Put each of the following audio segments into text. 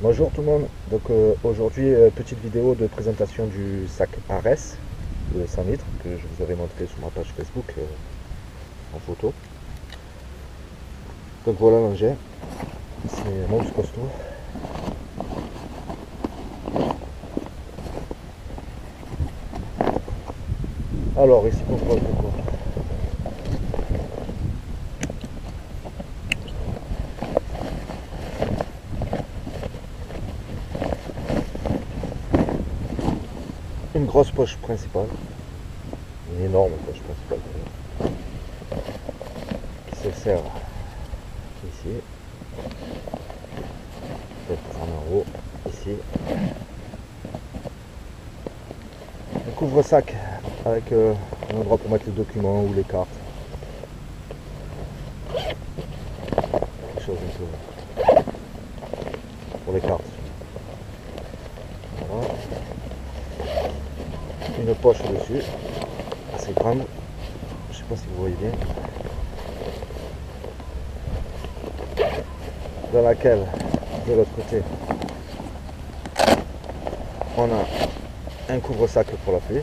Bonjour tout le monde, donc aujourd'hui petite vidéo de présentation du sac Ares de 100 litres que je vous avais montré sur ma page Facebook en photo. Donc voilà l'engin, c'est mon costaud. Alors ici on voit quoi. Une grosse poche principale, une énorme poche principale qui se sert ici, peut-être en haut, ici. Un couvre-sac avec un endroit pour mettre les documents ou les cartes. Quelque chose un peu pour les cartes. Voilà. Une poche dessus, assez grande, je sais pas si vous voyez bien, dans laquelle, de l'autre côté, on a un couvre-sac pour la pluie,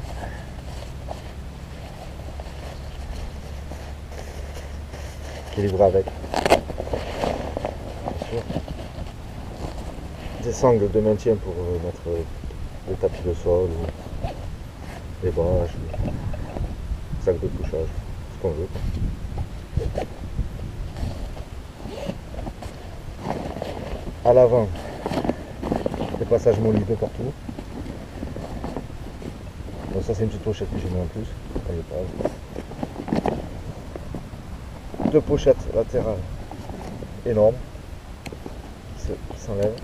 qui est livré avec, bien sûr. Des sangles de maintien pour mettre le tapis de sol, ou les bâches, sac de couchage, ce qu'on veut. À l'avant, des passages mollus de partout. Donc ça c'est une petite pochette que j'ai mis en plus. Deux pochettes latérales énormes qui s'enlèvent.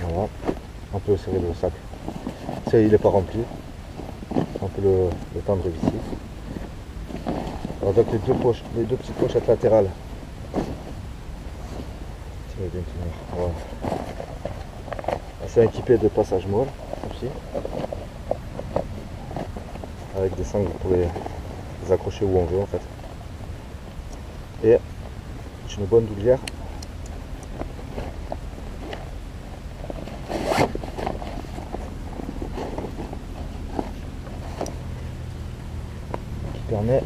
Voilà. On peut serrer le sac. Il n'est pas rempli. On peut le tendre ici. Alors donc les deux petites pochettes latérales. Voilà. C'est équipé de passages molles aussi, avec des sangles pour les accrocher où on veut en fait. Et une bonne doulière qui permet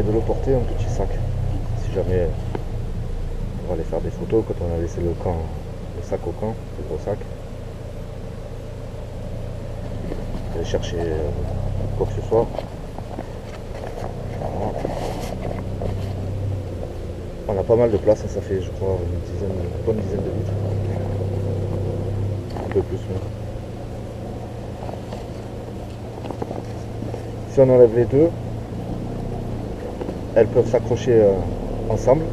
de le porter en petit sac. Si jamais on va aller faire des photos quand on a laissé le sac au camp, le gros sac. Aller chercher quoi que ce soit. Voilà. On a pas mal de place, ça fait je crois une bonne dizaine de litres. Un peu plus même. Si on enlève les deux, elles peuvent s'accrocher ensemble,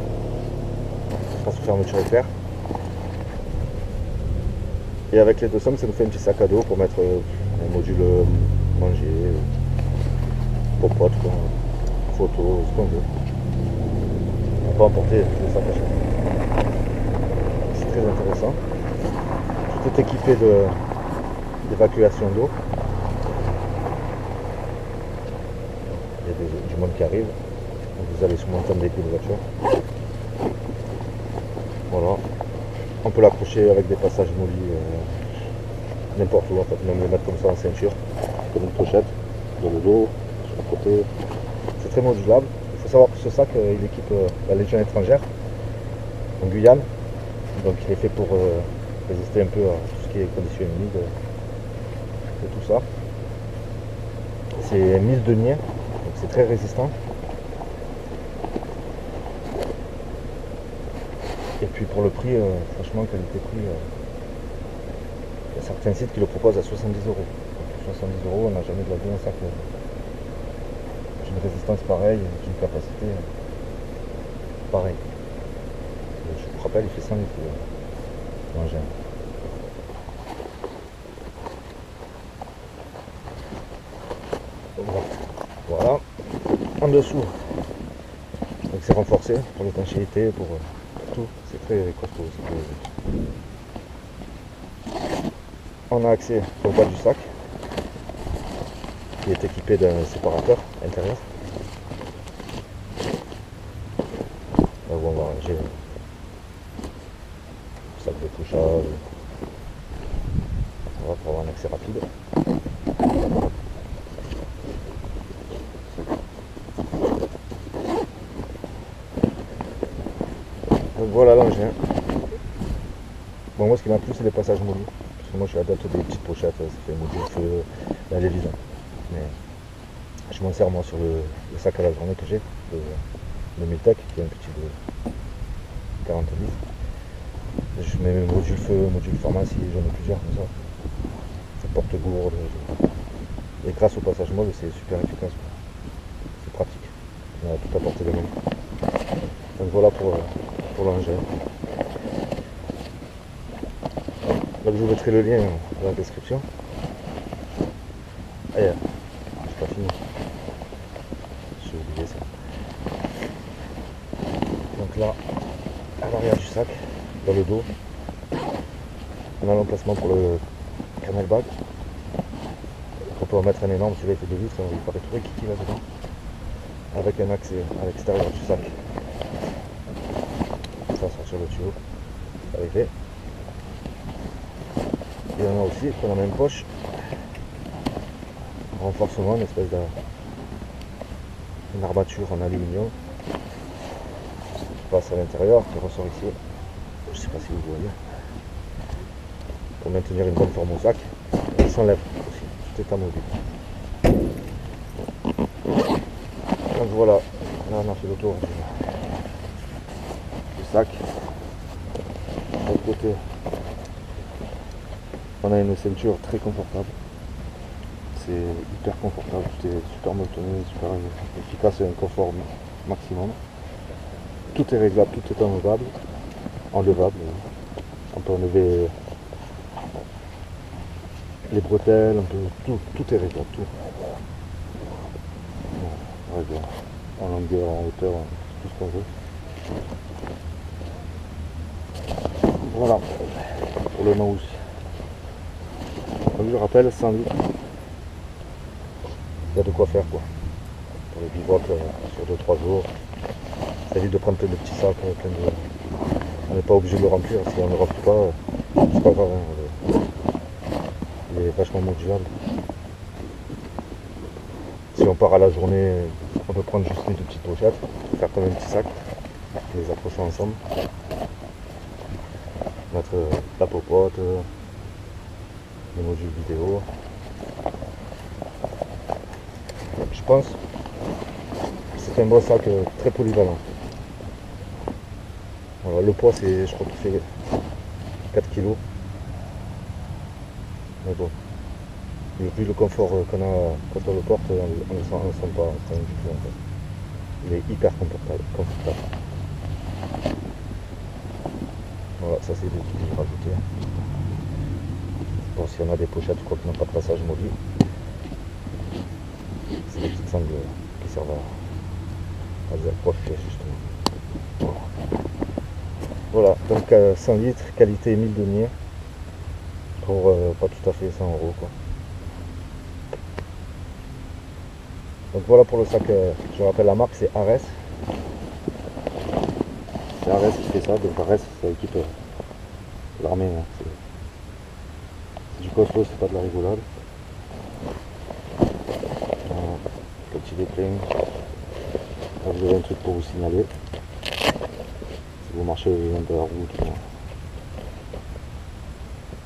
sous fermeture éclair. Et avec les deux sommes, ça nous fait un petit sac à dos pour mettre un module manger, popote, photo, ce qu'on veut. On peut emporter le sac à chaque. C'est très intéressant. Tout est équipé d'évacuation d'eau. Il y a du monde qui arrive. Vous allez sur mon thème des de voiture. Voilà. On peut l'accrocher avec des passages mollus n'importe où en fait, même le mettre comme ça en ceinture, comme une pochette, dans le dos, sur le côté. C'est très modulable. Il faut savoir que ce sac il équipe la Légion étrangère en Guyane. Donc il est fait pour résister un peu à tout ce qui est conditions humides et tout ça. C'est 1000 deniers, donc c'est très résistant. Et puis pour le prix, franchement, qualité-prix, Il y a certains sites qui le proposent à 70 euros. 70 euros, on n'a jamais de la vie un sac d'une résistance pareille, d'une capacité pareille. Je vous rappelle, il fait 100 litres l'engin. Voilà. En dessous, donc c'est renforcé pour l'étanchéité, pour tout. C'est très costaud. On a accès au bas du sac, qui est équipé d'un séparateur intérieur. Là où on va ranger le sac de couchage. Voilà, pour avoir un accès rapide. Donc voilà l'engin. Bon, moi ce qui m'a plu c'est les passages mobiles. Parce que moi je suis adepte des petites pochettes, ça fait module feu, la lévision. Mais je m'en sers moi sur le sac à la journée que j'ai, le Miltec, qui est un petit de 40 litres. Je mets mes modules feu, module pharmacie, j'en ai plusieurs comme ça. Ça porte gourde. Et grâce au passage mobile c'est super efficace. C'est pratique. On a tout à portée de main. Donc voilà pour l'engin. Donc je vous mettrai le lien dans la description. Et c'est pas fini. J'ai oublié ça. Donc là, à l'arrière du sac, dans le dos, on a l'emplacement pour le canal bag. On peut en mettre un énorme, celui-là il fait 2 litres, il paraît tout kiki là-dedans. Avec un accès à l'extérieur du sac. Ça va sortir le tuyau. Ça est fait. Et on a aussi dans la même poche un renforcement, une espèce d'une armature en aluminium qui passe à l'intérieur, qui ressort ici. Je ne sais pas si vous voyez. Pour maintenir une bonne forme au sac. Il s'enlève aussi. Tout est amovible. Donc voilà, là on a fait le tour du sac. De l'autre côté, on a une ceinture très confortable. C'est hyper confortable, tout est super molletonné, super efficace et un confort maximum. Tout est réglable, tout est enlevable. On peut enlever les bretelles, tout est réglable, tout. Bon, en longueur, en hauteur, tout ce qu'on veut. Voilà, pour le mouse. Comme je le rappelle, 100 litres. Il y a de quoi faire quoi. Pour les bivouacs sur 2-3 jours. Ça évite de prendre plein de petits sacs, plein de... On n'est pas obligé de le remplir, si on ne le remplit pas, c'est pas grave, hein. Il est vachement modulable. Si on part à la journée, on peut prendre juste les 2 petites pochettes, faire comme un petit sac, les accrocher ensemble. Mettre la popote, les modules vidéo. Je pense que c'est un bon sac très polyvalent. Voilà, le poids c'est, je crois qu'il fait 4 kg. Mais bon, vu le confort qu'on a quand on le porte, on ne sent pas du tout en fait. Il est hyper confortable. Voilà, ça c'est des trucs que j'ai rajoutés. Bon, si on a des pochettes quoi qui n'ont pas de passage mobile, c'est des petites sangles qui servent à les accrocher justement. Voilà, donc 100 litres, qualité 1000 deniers, pour pas tout à fait 100 euros quoi. Donc voilà pour le sac, je rappelle la marque c'est Ares. C'est Ares qui fait ça, donc Ares ça équipe l'armée, hein. C'est du costaud, c'est pas de la rigolade. Voilà. Quand il est plein, là vous avez un truc pour vous signaler. Si vous marchez le long de la route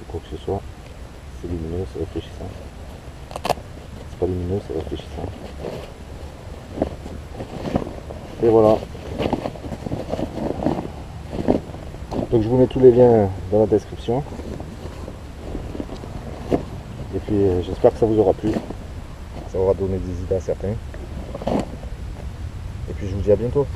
ou quoi que ce soit, c'est lumineux, c'est réfléchissant. C'est pas lumineux, c'est réfléchissant. Et voilà. Donc je vous mets tous les liens dans la description. Et puis j'espère que ça vous aura plu. Ça aura donné des idées à certains. Et puis je vous dis à bientôt.